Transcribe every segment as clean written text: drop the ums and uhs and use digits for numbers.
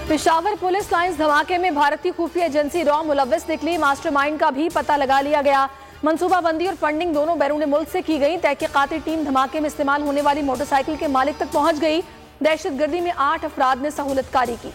Peshawar police lines धमाके में भारतीय खुफिया एजेंसी रॉ मुलव्विस निकली। मास्टरमाइंड का भी पता लगा लिया गया। मंसूबाबंदी और फंडिंग दोनों बैरून मुल्क से की गई। तहकीकाती टीम धमाके में इस्तेमाल होने वाली मोटरसाइकिल के मालिक तक पहुंच गई। दहशतगर्दी में 8 अफराद ने सहूलतकारी की।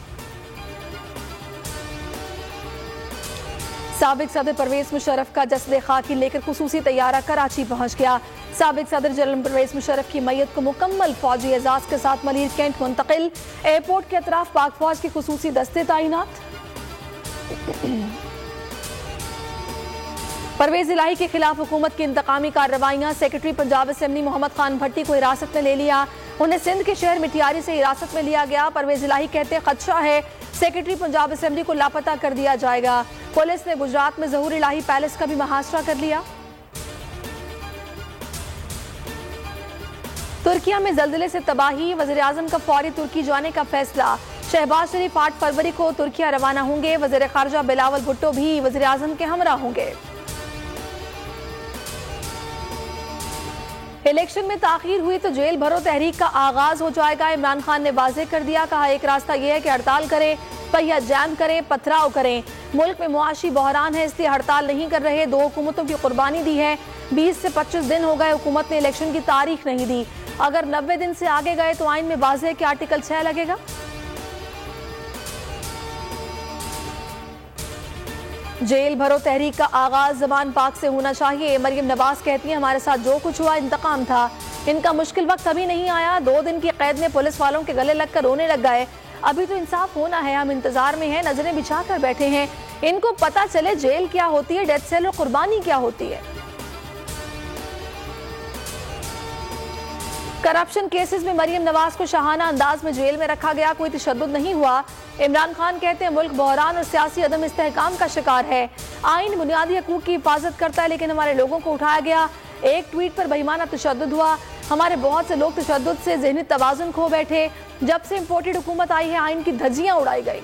साबिक सदर परवेज मुशर्रफ का जसद खाकी लेकर खुसूसी तैयारा कराची पहुंच गया। साबिक सदर जनरल परवेज मुशर्रफ की मैयत को मुकम्मल फौजी एजाज के साथ मलीर कैंट मुंतकिल। एयरपोर्ट के अतराफ पाक फौज के खुसूसी दस्ते तैनात। परवेज इलाही के खिलाफ हुकूमत की इंतकामी कार्रवाइयां। सेक्रेटरी पंजाब असेंबली मोहम्मद खान भट्टी को हिरासत में ले लिया। उन्हें सिंध के शहर मिटियारी से हिरासत में लिया गया। परवेज इलाही कहते खदशा है सेक्रेटरी पंजाब असेंबली को लापता कर दिया जाएगा। पुलिस ने गुजरात में ज़हूर इलाही पैलेस का भी मुहासरा कर लिया। तुर्किया में जल्जले से तबाही। वज़ीर आज़म का फौरी तुर्की जाने का फैसला। शहबाज शरीफ 8 फरवरी को तुर्किया रवाना होंगे। वज़ीर खारजा बिलावल भुट्टो भी वज़ीर आज़म के हमरा होंगे। इलेक्शन में ताखीर हुई तो जेल भरो तहरीक का आगाज हो जाएगा। इमरान खान ने वाज़ेह कर दिया। कहा एक रास्ता यह है कि हड़ताल करें, पहिया जैम करें, पथराव करें। मुल्क में मुआशी बहरान है इसलिए हड़ताल नहीं कर रहे। 2 हुकूमतों की कुर्बानी दी है। 20 से 25 दिन हो गए हुकूमत ने इलेक्शन की तारीख नहीं दी। अगर 90 दिन से आगे गए तो आइन में वाज़ेह कि आर्टिकल 6 लगेगा। जेल भरो तहरीक का आगाज ज़बान पाक से होना चाहिए। मरियम नवाज कहती हैं हमारे साथ जो कुछ हुआ इंतकाम था। इनका मुश्किल वक्त अभी नहीं आया। 2 दिन की कैद में पुलिस वालों के गले लगकर रोने लग गए। अभी तो इंसाफ होना है। हम इंतजार में हैं, नजरें बिछा कर बैठे हैं। इनको पता चले जेल क्या होती है, डेथ सेल और कुर्बानी क्या होती है। करप्शन केसेस में मरियम नवाज को शाहाना अंदाज में जेल में रखा गया। कोई तशद्दुद नहीं हुआ। इमरान खान कहते हैं मुल्क बहरान और सियासी अदम इस्तेहकाम का शिकार है। आइन बुनियादी हकूक की हिफाजत करता है लेकिन हमारे लोगों को उठाया गया। एक ट्वीट पर बेईमाना तशद्दुद हुआ। हमारे बहुत से लोग तशद्दुद से ज़हनी तवाज़ुन खो बैठे। जब से इम्पोर्टेड हुकूमत आई है आइन की धज्जियां उड़ाई गई।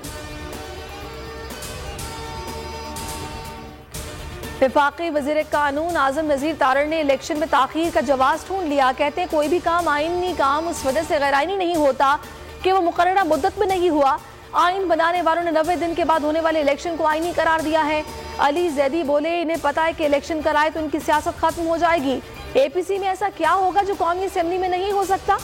वफाकी वज़ीर कानून आज़म नज़ीर तारड़ ने इलेक्शन में ताख़ीर का जवाब ढूंढ लिया। कहते हैं कोई भी काम आइनी काम उस वजह से गैर आइनी नहीं होता कि वो मुकर्ररा मुद्दत में नहीं हुआ। आइन बनाने वालों ने 90 दिन के बाद होने वाले इलेक्शन को आइनी करार दिया है। अली जैदी बोले इन्हें पता है कि इलेक्शन कराए तो इनकी सियासत खत्म हो जाएगी। APC में ऐसा क्या होगा जो कौमी असेंबली में नहीं हो सकता।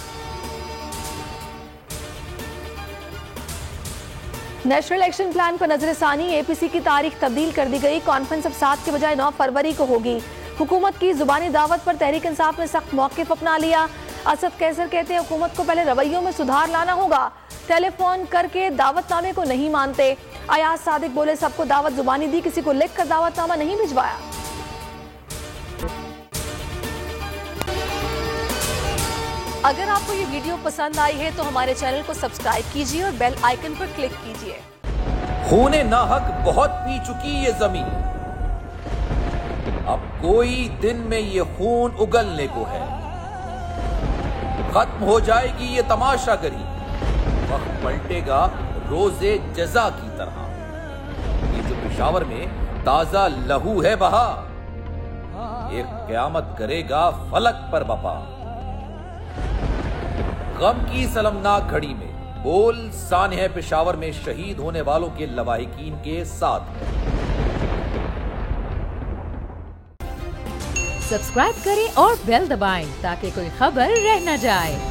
नेशनल एक्शन प्लान पर नजरसानी। APC की तारीख तब्दील कर दी गई। कॉन्फ्रेंस अब 7 के बजाय 9 फरवरी को होगी। हुकूमत की जुबानी दावत पर तहरीक इंसाफ ने सख्त मौक़िफ़ अपना लिया। असद कैसर कहते हैं हुकूमत को पहले रवैयों में सुधार लाना होगा। टेलीफोन करके दावतनामे को नहीं मानते। अयाज सादिक बोले सबको दावत जुबानी दी, किसी को लिख कर दावतनामा नहीं भिजवाया। अगर आपको ये वीडियो पसंद आई है तो हमारे चैनल को सब्सक्राइब कीजिए और बेल आइकन पर क्लिक कीजिए। खूने नाहक बहुत पी चुकी ये जमीन। अब कोई दिन में ये खून उगलने को है। खत्म हो जाएगी ये तमाशागरी। वक्त पलटेगा रोजे जजा की तरह। ये जो पेशावर में ताजा लहू है बहा, एक क़यामत करेगा फलक पर बपा। गम की सलमनाक घड़ी में बोल सानह पेशावर में शहीद होने वालों के लवाहिकीन के साथ। सब्सक्राइब करें और बेल दबाएं ताकि कोई खबर रह न जाए।